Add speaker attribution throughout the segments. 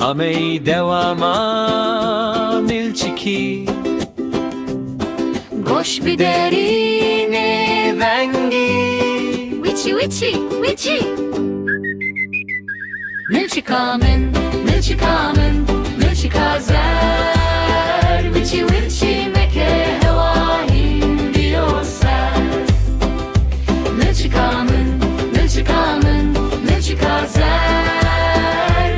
Speaker 1: Amey devama milçiki Goş bir derine vengi
Speaker 2: Wichi, wichi, wichi.
Speaker 1: Milçikamen, milçikamen, milçikazer Wichi, wichi meke hevahim diyorsa Milçikamen, milçikamen, milçikazer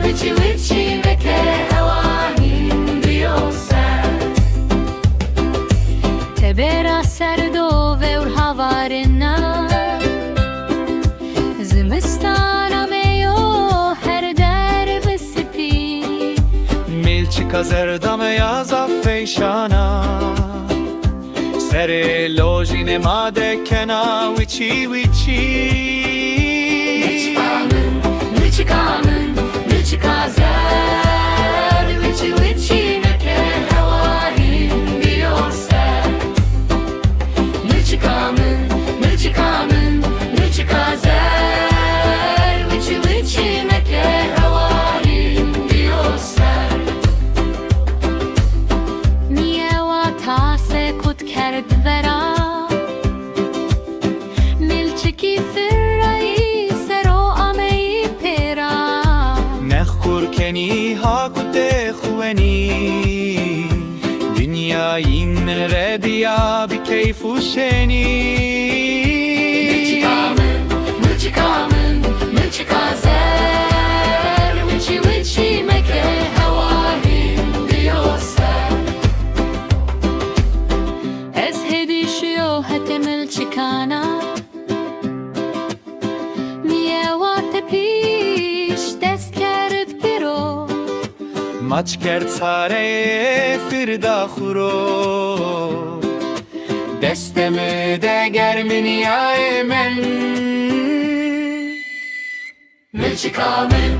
Speaker 1: Wichi, wichi meke hevahim diyorsa
Speaker 2: Tebera serdo ve urhavarina Zimistana meyo her derbe sipi
Speaker 1: Milçikazer dame yaza fejşana Sere lojine made kena Wichi, wichi
Speaker 2: Milçikamen, milçikamen, milçikazer Wichi, wichi meke hevahim diyorsa
Speaker 1: Milçikamen, milçikamen, milçikazer Wichi, wichi meke hevahim diyorsa
Speaker 2: Miewa tase kut kerd vera Milçiki firrai sero amei pera
Speaker 1: Nehkur keni hakute khweni Dünyayın rediya bi keyfu şeni
Speaker 2: Milçikamen, milçikamen, milçikazer Wichi, wichi meke hevahim diyorsa Ez hedişiyo hete milçikana Miewa te piş dest kerd piro
Speaker 1: Maç kert sare firda khuro Desteme de germin ya emen
Speaker 2: Milçikamen,